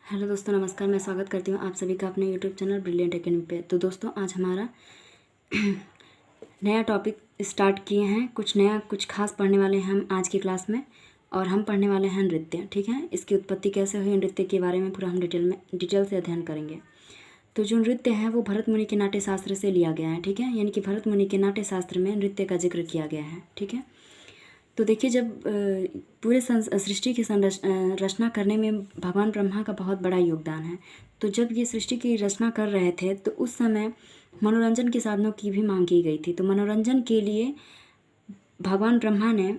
Hello दोस्तों, नमस्कार। मैं स्वागत करती हूँ आप सभी का अपने यूट्यूब चैनल ब्रिलियंट एकेडमी पे। तो दोस्तों, आज हमारा नया टॉपिक स्टार्ट किए हैं। कुछ नया कुछ खास पढ़ने वाले हैं हम आज की क्लास में। और हम पढ़ने वाले हैं नृत्य। ठीक है, इसकी उत्पत्ति कैसे हुई, नृत्य के बारे में पूरा हम डिटेल से अध्ययन करेंगे। तो जो नृत्य है वो भरत मुनि के नाट्य शास्त्र से लिया गया है। ठीक है, यानी कि भरत मुनि के नाट्य शास्त्र में नृत्य का जिक्र किया गया है। ठीक है, तो देखिए, जब पूरे सृष्टि की रचना करने में भगवान ब्रह्मा का बहुत बड़ा योगदान है। तो जब ये सृष्टि की रचना कर रहे थे तो उस समय मनोरंजन के साधनों की भी मांग की गई थी। तो मनोरंजन के लिए भगवान ब्रह्मा ने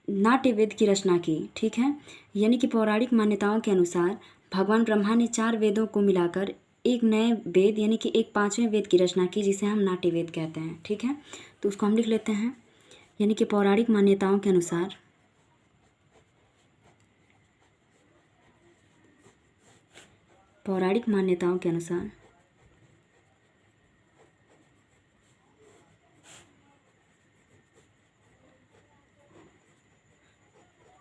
नाट्य वेद की रचना की। ठीक है, यानी कि पौराणिक मान्यताओं के अनुसार भगवान ब्रह्मा ने 4 वेदों को मिलाकर एक नए वेद यानी कि एक 5वें वेद की रचना की, जिसे हम नाट्य वेद कहते हैं। ठीक है, तो उसको हम लिख लेते हैं। यानी कि पौराणिक मान्यताओं के अनुसार पौराणिक मान्यताओं के अनुसार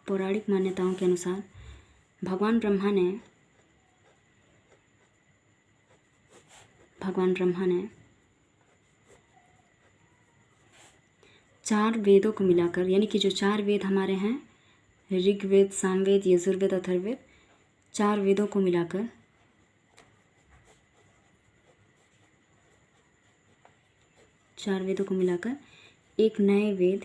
पौराणिक मान्यताओं के अनुसार भगवान ब्रह्मा ने 4 वेदों को मिलाकर, यानी कि जो 4 वेद हमारे हैं, ऋग्वेद, सामवेद, यजुर्वेद, अथर्ववेद, 4 वेदों को मिलाकर एक नए वेद,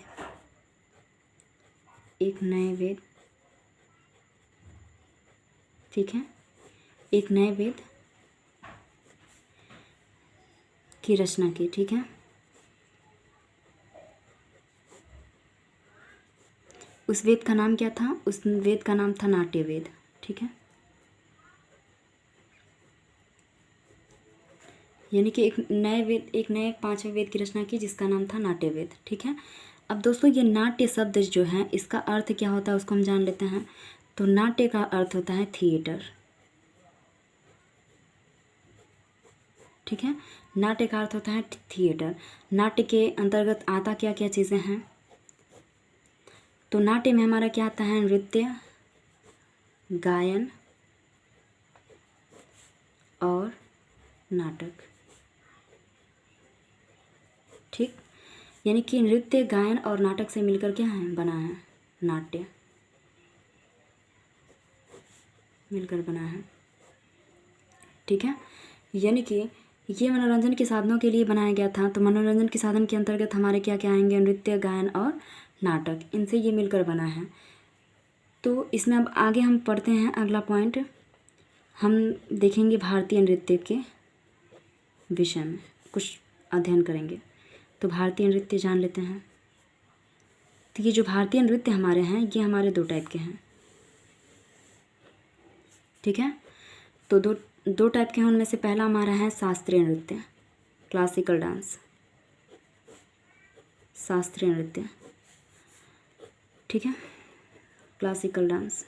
ठीक है, एक नए वेद की रचना की। ठीक है, उस वेद का नाम क्या था? उस वेद का नाम था नाट्य वेद। ठीक है, यानी कि एक नए 5वें वेद की रचना की, जिसका नाम था नाट्य वेद। ठीक है, अब दोस्तों, ये नाट्य शब्द जो है, इसका अर्थ क्या होता है उसको हम जान लेते हैं। तो नाट्य का अर्थ होता है थिएटर। ठीक है, नाट्य का अर्थ होता है थिएटर। नाट्य के अंतर्गत आता क्या क्या चीज़ें हैं? तो नाट्य में हमारा क्या आता है? नृत्य, गायन और नाटक। ठीक, यानी कि नृत्य, गायन और नाटक से मिलकर क्या है, बना है नाट्य, मिलकर बना है। ठीक है, यानी कि ये मनोरंजन के साधनों के लिए बनाया गया था। तो मनोरंजन के साधन के अंतर्गत हमारे क्या क्या आएंगे? नृत्य, गायन और नाटक, इनसे ये मिलकर बना है। तो इसमें अब आगे हम पढ़ते हैं। अगला पॉइंट हम देखेंगे, भारतीय नृत्य के विषय में कुछ अध्ययन करेंगे। तो भारतीय नृत्य जान लेते हैं। तो ये जो भारतीय नृत्य हमारे हैं, ये हमारे 2 टाइप के हैं। ठीक है, तो दो टाइप के हैं। उनमें से पहला हमारा है शास्त्रीय नृत्य, क्लासिकल डांस, शास्त्रीय नृत्य। ठीक है, क्लासिकल डांस।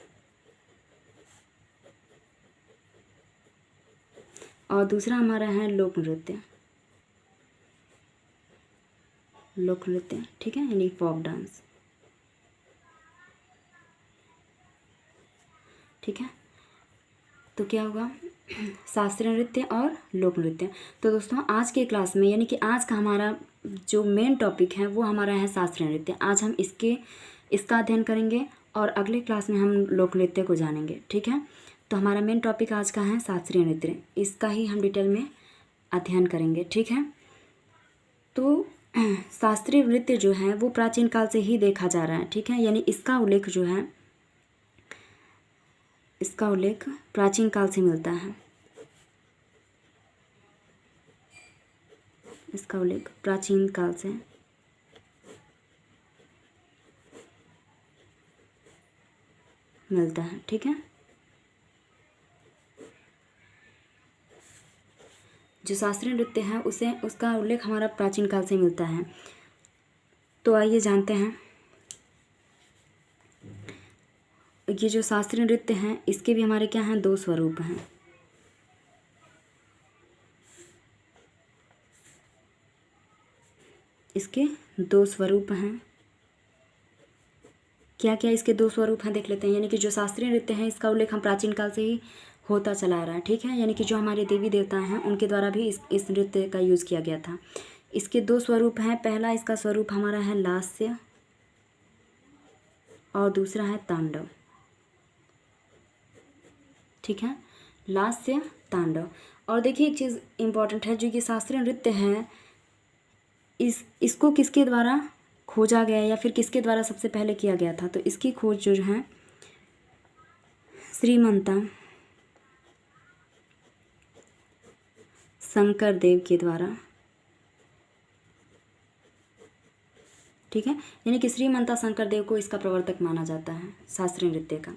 और दूसरा हमारा है लोक नृत्य, ठीक है, यानी फोक डांस। ठीक है, तो क्या होगा? शास्त्रीय नृत्य और लोक नृत्य। तो दोस्तों, आज के क्लास में, यानी कि आज का हमारा जो मेन टॉपिक है वो हमारा है शास्त्रीय नृत्य। आज हम इसका अध्ययन करेंगे और अगले क्लास में हम लोक नृत्य को जानेंगे। ठीक है, तो हमारा मेन टॉपिक आज का है शास्त्रीय नृत्य, इसका ही हम डिटेल में अध्ययन करेंगे। ठीक है, तो शास्त्रीय नृत्य जो है वो प्राचीन काल से ही देखा जा रहा है। ठीक है, यानी इसका उल्लेख प्राचीन काल से मिलता है। इसका उल्लेख प्राचीन काल से मिलता है। ठीक है, जो शास्त्रीय नृत्य है उसका उल्लेख हमारा प्राचीन काल से मिलता है। तो आइए जानते हैं, ये जो शास्त्रीय नृत्य हैं इसके भी हमारे क्या हैं? 2 स्वरूप हैं। इसके 2 स्वरूप हैं। क्या क्या इसके दो स्वरूप हैं देख लेते हैं। यानी कि जो शास्त्रीय नृत्य है इसका उल्लेख हम प्राचीन काल से ही होता चला आ रहा है, ठीक है। यानी कि जो हमारे देवी देवता हैं उनके द्वारा भी इस नृत्य का यूज़ किया गया था। इसके दो स्वरूप हैं। पहला इसका स्वरूप हमारा है लास्य और दूसरा है तांडव, ठीक है, लास्य तांडव। और देखिए एक चीज़ इम्पॉर्टेंट है, जो ये शास्त्रीय नृत्य है इसको किसके द्वारा खोजा गया या फिर किसके द्वारा सबसे पहले किया गया था। तो इसकी खोज जो है श्रीमंता शंकर देव के द्वारा, ठीक है। यानी कि श्रीमंता शंकर देव को इसका प्रवर्तक माना जाता है शास्त्रीय नृत्य का।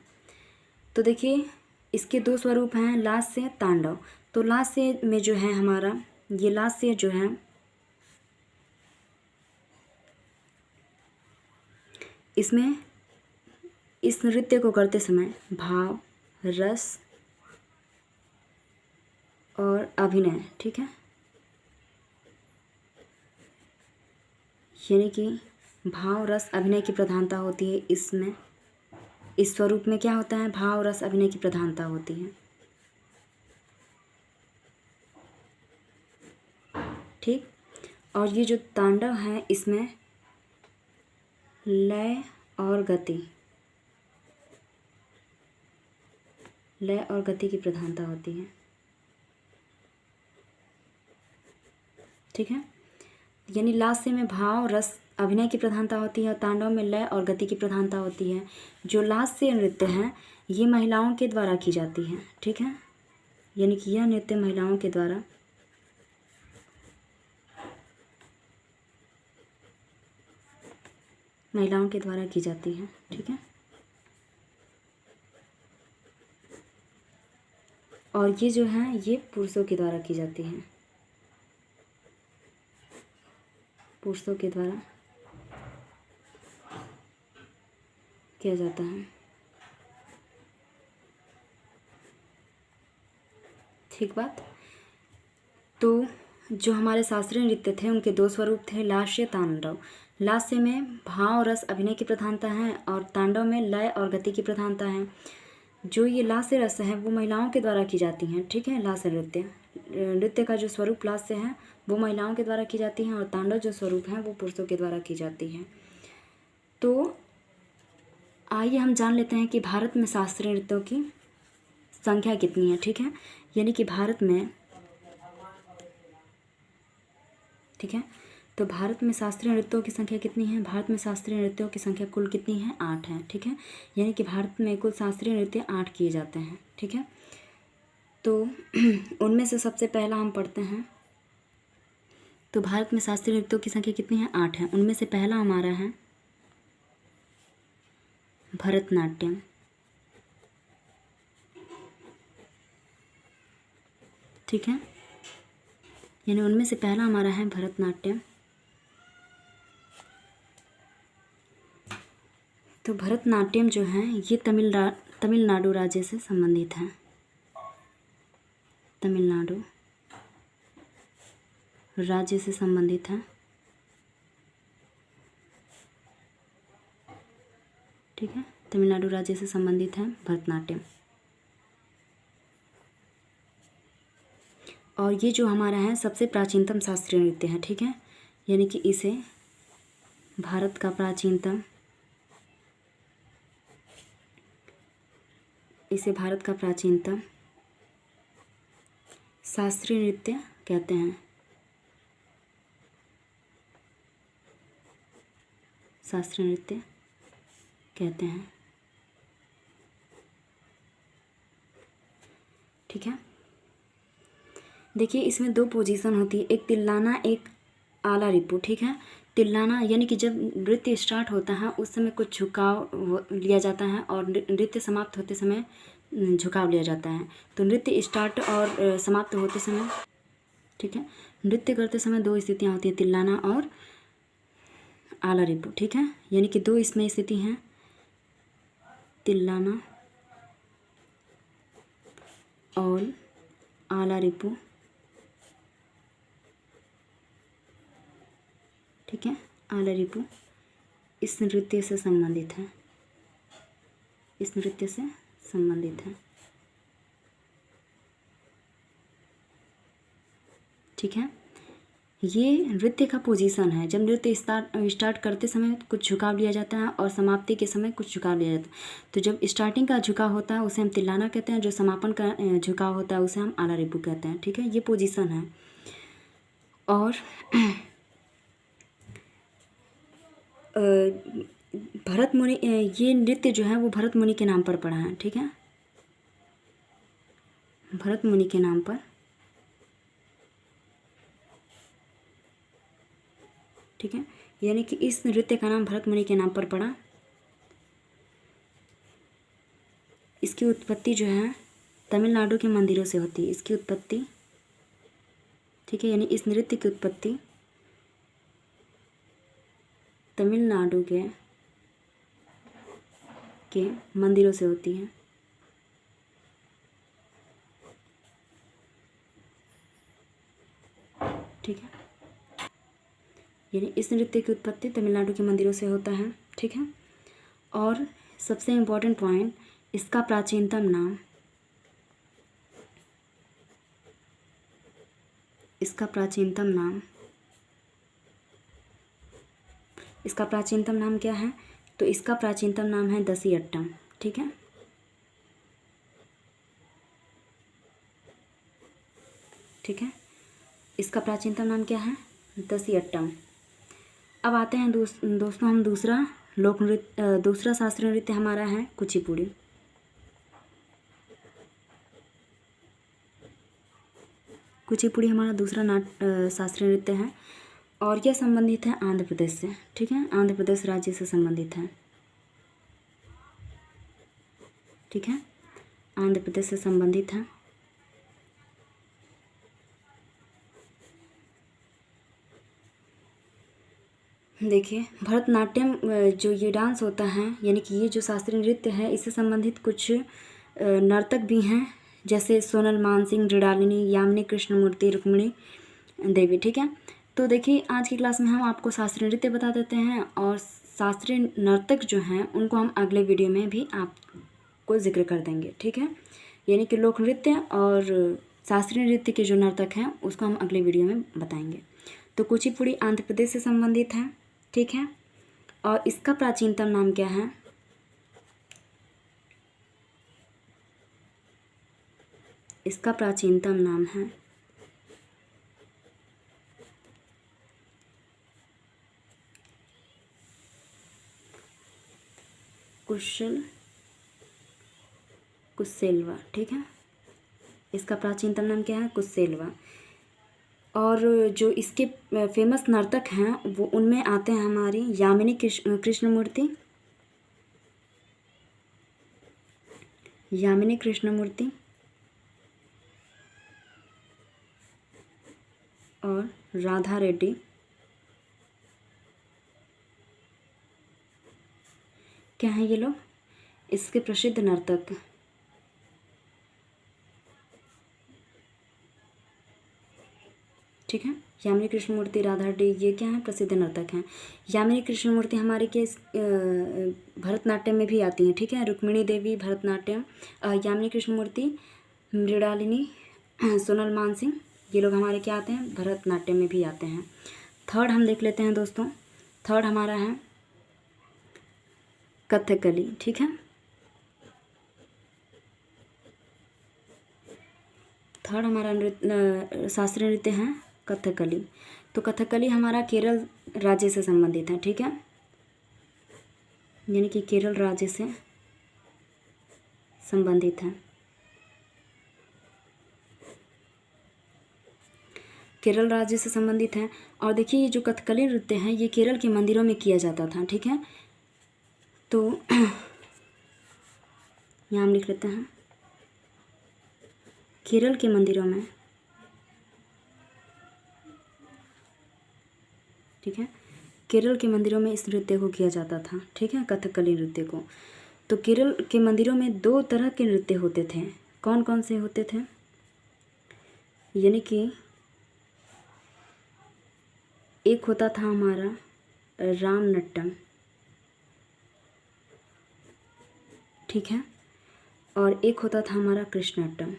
तो देखिए इसके दो स्वरूप हैं, लास्य तांडव। तो लास्य में जो है हमारा ये लास्य जो है इसमें इस नृत्य को करते समय भाव, रस और अभिनय, ठीक है, यानी कि भाव, रस, अभिनय की प्रधानता होती है इसमें। इस स्वरूप में क्या होता है, भाव, रस, अभिनय की प्रधानता होती है, ठीक। और ये जो तांडव है इसमें लय और गति, लय और गति की प्रधानता होती है, ठीक है। यानी लास्य में भाव, रस, अभिनय की प्रधानता होती है और तांडव में लय और गति की प्रधानता होती है। जो लास्य नृत्य है ये महिलाओं के द्वारा की जाती है, ठीक है। यानी कि यह नृत्य महिलाओं के द्वारा की जाती है, ठीक है। और ये जो है ये पुरुषों के द्वारा की जाती है, पुरुषों के द्वारा किया जाता है, ठीक बात। तो जो हमारे शास्त्रीय नृत्य थे उनके दो स्वरूप थे, लास्य तांडव। लास्य में भाव, रस, अभिनय की प्रधानता है और तांडव में लय और गति की प्रधानता है। जो ये लास्य रस है वो महिलाओं के द्वारा की जाती हैं, ठीक है। लास्य नृत्य का जो स्वरूप लास्य है वो महिलाओं के द्वारा की जाती हैं और तांडव जो स्वरूप है वो पुरुषों के द्वारा की जाती है। तो आइए हम जान लेते हैं कि भारत में शास्त्रीय नृत्यों की संख्या कितनी है, ठीक है। यानी कि भारत में, ठीक है, तो भारत में शास्त्रीय नृत्यों की संख्या कितनी है। भारत में शास्त्रीय नृत्यों की संख्या कुल कितनी है, 8 है, ठीक है। यानी कि भारत में कुल शास्त्रीय नृत्य 8 किए जाते हैं, ठीक है। तो उनमें से सबसे पहला हम पढ़ते हैं। तो भारत में शास्त्रीय नृत्यों की संख्या कितनी है, 8 है। उनमें से पहला हमारा है भरतनाट्यम, ठीक है। यानी उनमें से पहला हमारा है भरतनाट्यम। तो भरतनाट्यम जो है ये तमिलनाडु राज्य से संबंधित है, तमिलनाडु राज्य से संबंधित है, ठीक है। तमिलनाडु राज्य से संबंधित है भरतनाट्यम। और ये जो हमारा है सबसे प्राचीनतम शास्त्रीय नृत्य है, ठीक है। यानी कि इसे भारत का प्राचीनतम शास्त्रीय नृत्य कहते हैं, शास्त्रीय नृत्य कहते हैं, ठीक है। देखिए इसमें दो पोजीशन होती है, एक तिल्लाना, एक आला रिपू, ठीक है। तिल्लाना यानी कि जब नृत्य स्टार्ट होता है उस समय कुछ झुकाव लिया जाता है और नृत्य समाप्त होते समय झुकाव लिया जाता है। तो नृत्य स्टार्ट और समाप्त होते समय, ठीक है, नृत्य करते समय दो स्थितियाँ होती हैं, तिल्लाना और आला रिपू, ठीक है। यानी कि दो इसमें स्थिति हैं, तिल्लाना और आला रिपू, ठीक है। आला रिपू इस नृत्य से संबंधित है, इस नृत्य से संबंधित है। ठीक है, ये नृत्य का पोजीशन है। जब नृत्य स्टार्ट करते समय कुछ झुकाव लिया जाता है और समाप्ति के समय कुछ झुकाव लिया जाता है। तो जब स्टार्टिंग का झुकाव होता है उसे हम तिल्लाना कहते हैं, जो समापन का झुकाव होता है उसे हम आला रिपू कहते हैं। ठीक है, ये पोजीशन है। और भरत मुनि, ये नृत्य जो है वो भरत मुनि के नाम पर पड़ा है। ठीक है, भरत मुनि के नाम पर। ठीक है, यानी कि इस नृत्य का नाम भरत मुनि के नाम पर पड़ा। इसकी उत्पत्ति जो है तमिलनाडु के मंदिरों से होती है, इसकी उत्पत्ति। ठीक है, यानी इस नृत्य की उत्पत्ति तमिलनाडु के मंदिरों से होती है। ठीक है, यानी इस नृत्य की उत्पत्ति तमिलनाडु के मंदिरों से होता है। ठीक है, और सबसे इम्पोर्टेंट पॉइंट, इसका प्राचीनतम नाम, इसका प्राचीनतम नाम क्या है? तो इसका प्राचीनतम नाम है दसियट्टम। ठीक है, ठीक है, इसका प्राचीनतम नाम क्या है? दसियट्टम। अब आते हैं दोस्तों हम दूसरा लोक नृत्य, दूसरा शास्त्रीय नृत्य हमारा है कुचिपुड़ी। कुचिपुड़ी हमारा दूसरा शास्त्रीय नृत्य है और यह संबंधित है आंध्र प्रदेश से। ठीक है, आंध्र प्रदेश राज्य से संबंधित है। ठीक है, आंध्र प्रदेश से संबंधित है। देखिए, भरतनाट्यम जो ये डांस होता है, यानी कि ये जो शास्त्रीय नृत्य है, इससे संबंधित कुछ नर्तक भी हैं, जैसे सोनल मानसिंह, मृणालिनी, यामिनी कृष्णमूर्ति, रुक्मिणी देवी। ठीक है, तो देखिए आज की क्लास में हम आपको शास्त्रीय नृत्य बता देते हैं और शास्त्रीय नर्तक जो हैं उनको हम अगले वीडियो में भी आपको जिक्र कर देंगे। ठीक है, यानी कि लोक नृत्य और शास्त्रीय नृत्य के जो नर्तक हैं उसको हम अगले वीडियो में बताएंगे। तो कुचिपुड़ी आंध्र प्रदेश से संबंधित है। ठीक है, और इसका प्राचीनतम नाम क्या है? इसका प्राचीनतम नाम है कुसेलवा। ठीक है, इसका प्राचीनतम नाम क्या है? कुसेलवा। और जो इसके फेमस नर्तक हैं वो उनमें आते हैं हमारी यामिनी कृष्णमूर्ति, यामिनी कृष्णमूर्ति और राधा रेड्डी। क्या हैं ये लोग? इसके प्रसिद्ध नर्तक। ठीक है, यामिनी कृष्णमूर्ति, राधा रेड्डी, ये क्या हैं? प्रसिद्ध नर्तक हैं। यामिनी कृष्णमूर्ति हमारे के भरतनाट्यम में भी आती हैं। ठीक है, रुक्मिणी देवी भरतनाट्यम, यामिनी कृष्णमूर्ति, मृणालिनी, सोनल मानसिंह, ये लोग हमारे क्या आते हैं? भरतनाट्यम में भी आते हैं। थर्ड हम देख लेते हैं दोस्तों। थर्ड हमारा है कथकली। ठीक है, थर्ड हमारा शास्त्रीय नृत्य है कथकली। तो कथकली हमारा केरल राज्य से संबंधित है। ठीक है, यानी कि केरल राज्य से संबंधित है। केरल राज्य से संबंधित है। और देखिए ये जो कथकली नृत्य है ये केरल के मंदिरों में किया जाता था। ठीक है, तो यहाँ हम लिख लेते हैं केरल के मंदिरों में। ठीक है, केरल के मंदिरों में इस नृत्य को किया जाता था। ठीक है, कथकली नृत्य को। तो केरल के मंदिरों में दो तरह के नृत्य होते थे। कौन कौन से होते थे? यानी कि एक होता था हमारा रामनट्टम, ठीक है, और एक होता था हमारा कृष्णाटम।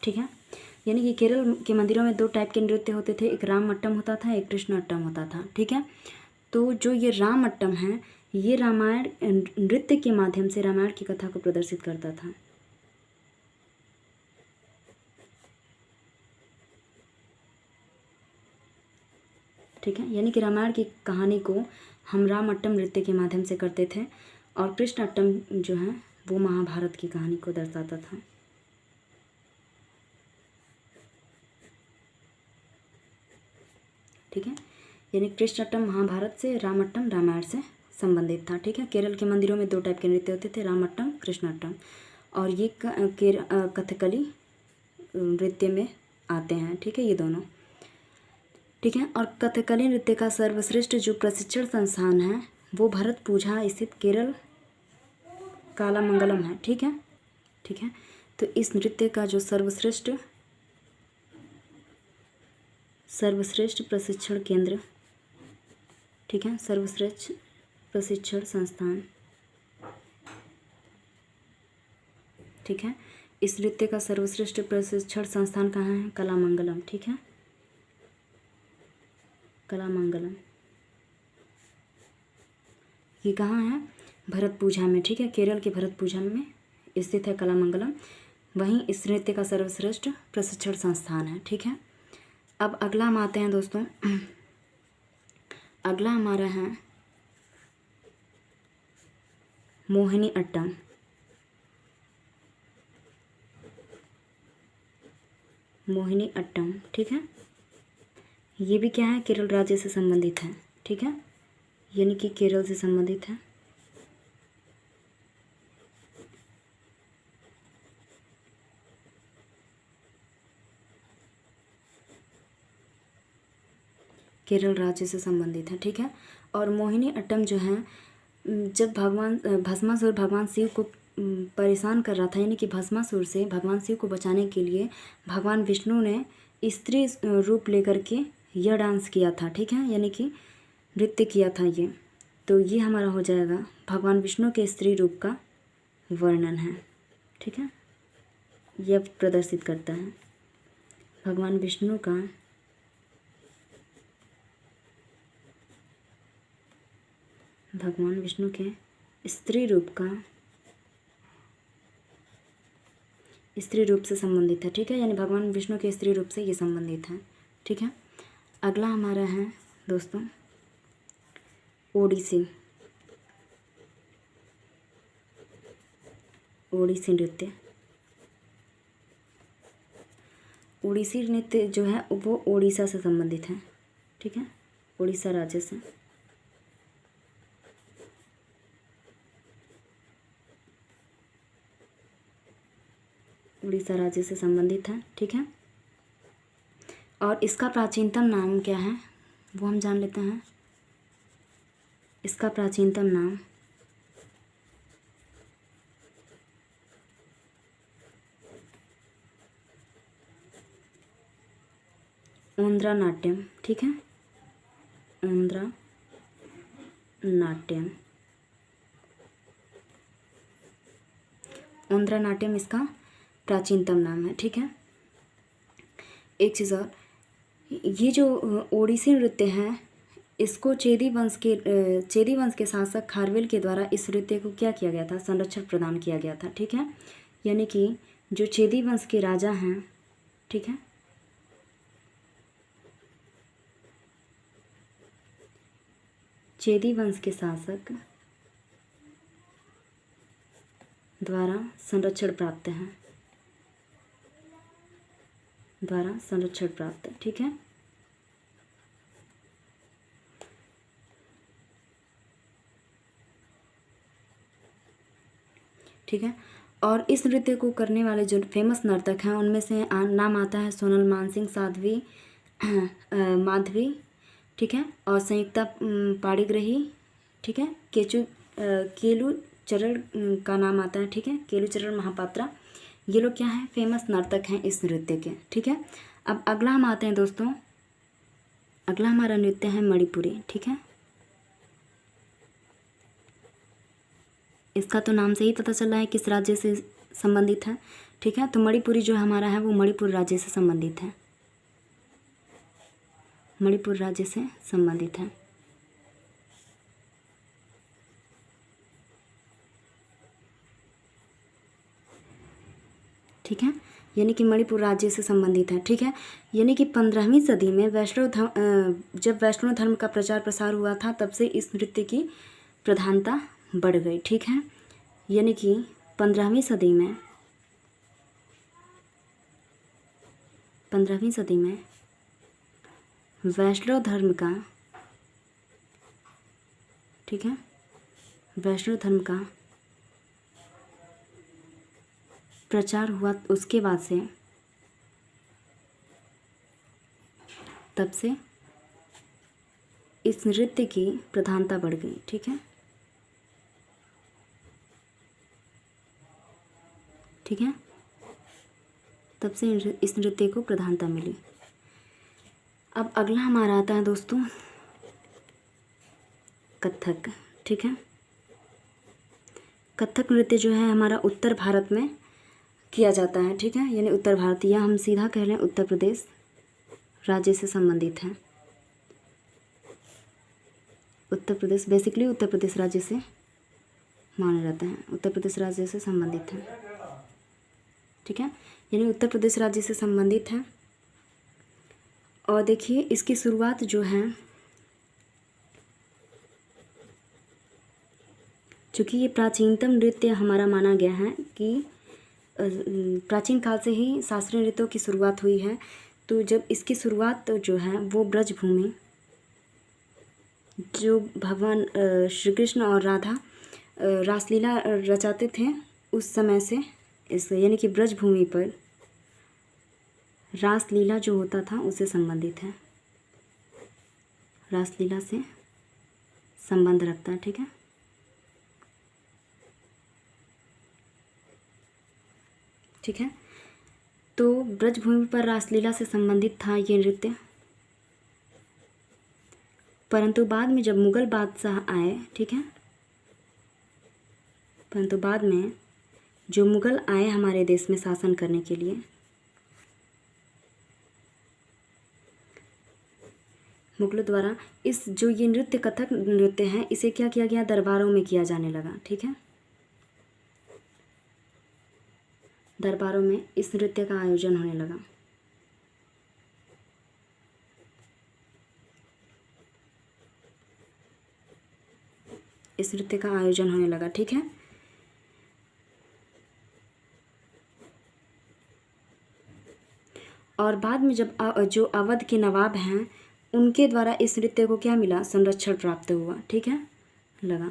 ठीक है, यानी कि केरल के मंदिरों में 2 टाइप के नृत्य होते थे, एक रामअट्टम होता था, एक कृष्णाटम होता था। ठीक है, तो जो ये रामअट्टम है, ये रामायण नृत्य के माध्यम से रामायण की कथा को प्रदर्शित करता था। ठीक है, यानी कि रामायण की कहानी को हम रामअट्टम नृत्य के माध्यम से करते थे, और कृष्णाटम जो है वो महाभारत की कहानी को दर्शाता था। ठीक है, यानी कृष्णाटम महाभारत से, रामअट्टम रामायण से संबंधित था। ठीक है, केरल के मंदिरों में 2 टाइप के नृत्य होते थे, रामअट्टम, कृष्णाटम, और ये कथकली नृत्य में आते हैं। ठीक है, ये दोनों। ठीक है, और कथकली नृत्य का सर्वश्रेष्ठ जो प्रशिक्षण संस्थान है वो भरतपुझा स्थित केरल कालामंगलम है। ठीक है, ठीक है, तो इस नृत्य का जो सर्वश्रेष्ठ प्रशिक्षण केंद्र, ठीक है, सर्वश्रेष्ठ प्रशिक्षण संस्थान, ठीक है, इस नृत्य का सर्वश्रेष्ठ प्रशिक्षण संस्थान कहाँ है? कलामंगलम। ठीक है, कलामंगलम ये कहाँ है? भरतपुझा में। ठीक है, केरल के भरतपुझा में स्थित है कलामंगलम, वहीं इस नृत्य का सर्वश्रेष्ठ प्रशिक्षण संस्थान है। ठीक है, अब अगला हम आते हैं दोस्तों, अगला हमारा है मोहिनी अट्टम। मोहिनी अट्टम, ठीक है, ये भी क्या है? केरल राज्य से संबंधित है। ठीक है, यानी कि केरल से संबंधित है। केरल राज्य से संबंधित है। ठीक है, और मोहिनी अट्टम जो है, जब भस्मासुर भगवान शिव को परेशान कर रहा था, यानी कि भस्मासुर से भगवान शिव को बचाने के लिए भगवान विष्णु ने स्त्री रूप लेकर के यह डांस किया था। ठीक है, यानी कि नृत्य किया था ये, तो ये हमारा हो जाएगा भगवान विष्णु के स्त्री रूप का वर्णन है। ठीक है, यह प्रदर्शित करता है भगवान विष्णु का के स्त्री रूप से संबंधित है। ठीक है, यानी भगवान विष्णु के स्त्री रूप से ये संबंधित है। ठीक है, अगला हमारा है दोस्तों ओडिसी नृत्य। ओडिसी नृत्य जो है वो उड़ीसा से संबंधित है। ठीक है, उड़ीसा राज्य से। उड़ीसा राज्य से संबंधित है। ठीक है, और इसका प्राचीनतम नाम क्या है वो हम जान लेते हैं। इसका प्राचीनतम नाम ओंद्रा नाट्यम। ठीक है, ओंद्रा नाट्यम। ओंद्रा नाट्यम इसका प्राचीनतम नाम है। ठीक है, एक चीज़ और, ये जो ओडिसी नृत्य है इसको चेदी वंश के शासक खारवेल के द्वारा इस नृत्य को क्या किया गया था? संरक्षण प्रदान किया गया था। ठीक है, यानी कि जो चेदी वंश के राजा हैं, ठीक है, चेदी वंश के शासक द्वारा संरक्षण प्राप्त है, ठीक है, ठीक है, और इस नृत्य को करने वाले जो फेमस नर्तक हैं उनमें से नाम आता है सोनल मानसिंह, साध्वी माधवी, ठीक है, और संयुक्ता पाणिग्राही, ठीक है, केलुचरण का नाम आता है। ठीक है, केलुचरण महापात्रा, ये लोग क्या हैं? फेमस नर्तक हैं इस नृत्य के। ठीक है, अब अगला हम आते हैं दोस्तों, अगला हमारा नृत्य है मणिपुरी। ठीक है, इसका तो नाम से ही पता चल रहा है किस राज्य से संबंधित है, ठीक है। तो मणिपुरी जो हमारा है वो मणिपुर राज्य से संबंधित है, मणिपुर राज्य से संबंधित है। ठीक है, यानी कि मणिपुर राज्य से संबंधित है, ठीक है। यानी कि 15वीं सदी में जब वैष्णव धर्म का प्रचार प्रसार हुआ था तब से इस नृत्य की प्रधानता बढ़ गई, ठीक है। यानी कि 15वीं सदी में वैष्णव धर्म का, ठीक है, वैष्णव धर्म का प्रचार हुआ, उसके बाद से तब से इस नृत्य की प्रधानता बढ़ गई, ठीक है, ठीक है। तब से इस नृत्य को प्रधानता मिली। अब अगला हमारा आता है दोस्तों कथक, ठीक है। कथक नृत्य जो है हमारा उत्तर भारत में किया जाता है, ठीक है, यानी उत्तर भारत, या हम सीधा कह लें उत्तर प्रदेश राज्य से संबंधित है। उत्तर प्रदेश बेसिकली उत्तर प्रदेश राज्य से माना जाता है, उत्तर प्रदेश राज्य से संबंधित है, ठीक है, यानी उत्तर प्रदेश राज्य से संबंधित है। और देखिए इसकी शुरुआत जो है, चूँकि ये प्राचीनतम नृत्य हमारा माना गया है कि प्राचीन काल से ही शास्त्रीय नृत्यों की शुरुआत हुई है, तो जब इसकी शुरुआत जो है वो ब्रजभूमि, जो भगवान श्री कृष्ण और राधा रासलीला रचाते थे उस समय से, इस यानी कि ब्रजभूमि पर रासलीला जो होता था उससे संबंधित है, रासलीला से संबंध रखता है, ठीक है। ठीक है, तो ब्रजभूमि पर रासलीला से संबंधित था ये नृत्य। परंतु बाद में जब मुग़ल बादशाह आए, ठीक है, परंतु बाद में जो मुग़ल आए हमारे देश में शासन करने के लिए, मुग़लों द्वारा इस जो ये नृत्य कथक नृत्य है इसे क्या किया गया, दरबारों में किया जाने लगा, ठीक है। दरबारों में इस नृत्य का आयोजन होने लगा। इस नृत्य का आयोजन होने लगा, ठीक है। और बाद में जब जो अवध के नवाब हैं उनके द्वारा इस नृत्य को क्या मिला, संरक्षण प्राप्त हुआ, ठीक है, लगा।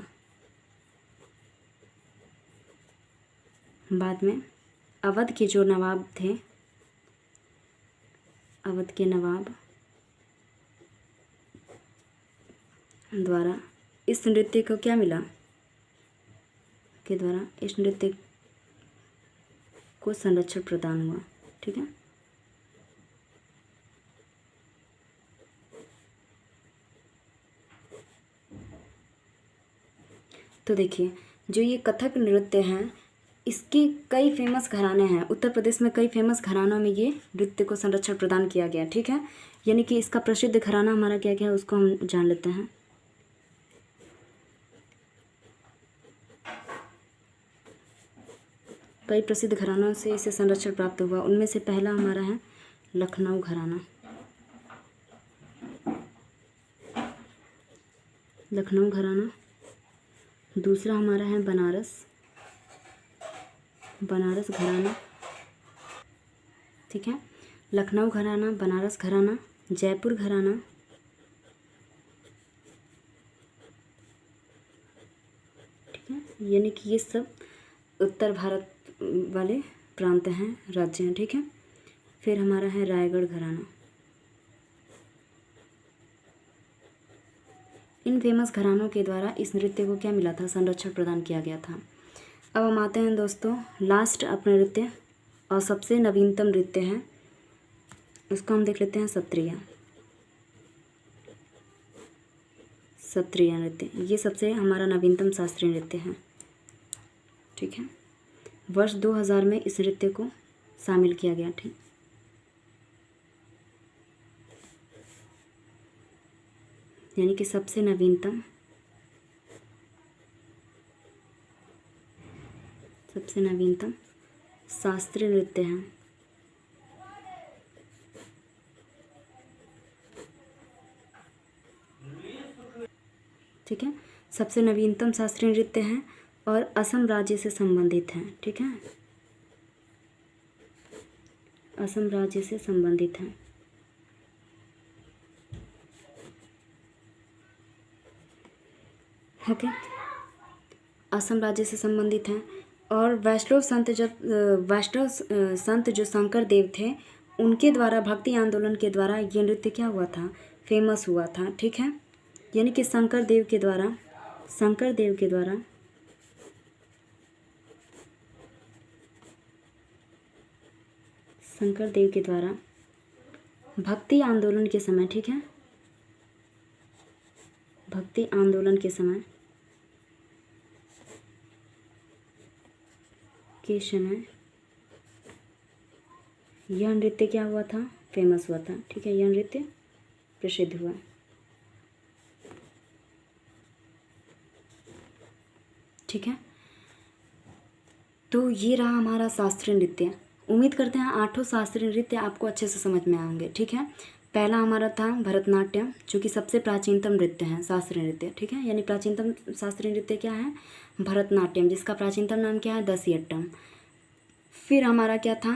बाद में अवध के जो नवाब थे, अवध के नवाब द्वारा इस नृत्य को क्या मिला, के द्वारा इस नृत्य को संरक्षण प्रदान हुआ, ठीक है। तो देखिए जो ये कथक नृत्य हैं इसके कई फेमस घराने हैं, उत्तर प्रदेश में कई फेमस घरानों में ये नृत्य को संरक्षण प्रदान किया गया, ठीक है। यानी कि इसका प्रसिद्ध घराना हमारा क्या क्या है उसको हम जान लेते हैं। कई प्रसिद्ध घरानों से इसे संरक्षण प्राप्त हुआ, उनमें से पहला हमारा है लखनऊ घराना, लखनऊ घराना। दूसरा हमारा है बनारस, बनारस घराना, ठीक है। लखनऊ घराना, बनारस घराना, जयपुर घराना, ठीक है। यानी कि ये सब उत्तर भारत वाले प्रांत हैं, राज्य हैं, ठीक है। फिर हमारा है रायगढ़ घराना। इन फेमस घरानों के द्वारा इस नृत्य को क्या मिला था, संरक्षण प्रदान किया गया था। अब हम आते हैं दोस्तों लास्ट अपने नृत्य और सबसे नवीनतम नृत्य है, उसको हम देख लेते हैं सत्रिया। सत्रिया नृत्य ये सबसे हमारा नवीनतम शास्त्रीय नृत्य है। ठीक है। वर्ष 2000 में इस नृत्य को शामिल किया गया। ठीक, यानी कि सबसे नवीनतम शास्त्रीय नृत्य है। ठीक है, सबसे नवीनतम शास्त्रीय नृत्य है और असम राज्य से संबंधित है। ठीक है, असम राज्य से संबंधित है। ओके, असम राज्य से संबंधित है। और वैष्णव संत जो शंकर देव थे, उनके द्वारा भक्ति आंदोलन के द्वारा ये नृत्य क्या हुआ था, फेमस हुआ था। ठीक है, यानी कि शंकर देव के द्वारा भक्ति आंदोलन के समय, ठीक है, भक्ति आंदोलन के समय यह नृत्य क्या हुआ था, फेमस हुआ था। ठीक है, यह नृत्य प्रसिद्ध हुआ। ठीक है, तो ये रहा हमारा शास्त्रीय नृत्य। उम्मीद करते हैं 8 शास्त्रीय नृत्य आपको अच्छे से समझ में आएंगे। ठीक है, पहला हमारा था भरतनाट्यम, जो कि सबसे प्राचीनतम नृत्य है, शास्त्रीय नृत्य। ठीक है, यानी प्राचीनतम शास्त्रीय नृत्य क्या है, भरतनाट्यम, जिसका प्राचीनतम नाम क्या है, दासियट्टम। फिर हमारा क्या था,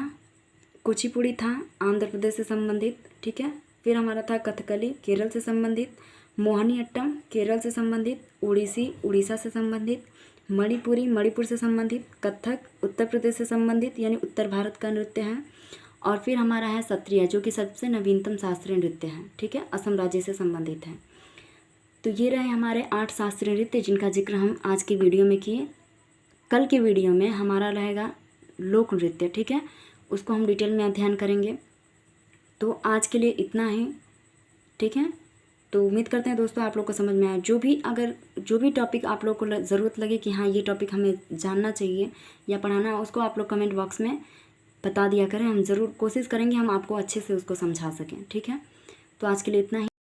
कुचिपुड़ी था, आंध्र प्रदेश से संबंधित। ठीक है, फिर हमारा था कथकली, केरल से संबंधित। मोहिनीअट्टम, केरल से संबंधित। उड़ीसी, उड़ीसा से संबंधित। मणिपुरी, मणिपुर से संबंधित। कथक, उत्तर प्रदेश से संबंधित, यानी उत्तर भारत का नृत्य है। और फिर हमारा है सत्रिया, जो कि सबसे नवीनतम शास्त्रीय नृत्य है। ठीक है, असम राज्य से संबंधित है। तो ये रहे हमारे 8 शास्त्रीय नृत्य, जिनका जिक्र हम आज की वीडियो में किए। कल के वीडियो में हमारा रहेगा लोक नृत्य। ठीक है, उसको हम डिटेल में अध्ययन करेंगे। तो आज के लिए इतना ही। ठीक है, तो उम्मीद करते हैं दोस्तों आप लोग को समझ में आया। जो भी टॉपिक आप लोग को ज़रूरत लगे कि हाँ ये टॉपिक हमें जानना चाहिए या पढ़ाना है, उसको आप लोग कमेंट बॉक्स में बता दिया करें। हम ज़रूर कोशिश करेंगे हम आपको अच्छे से उसको समझा सकें। ठीक है, तो आज के लिए इतना ही।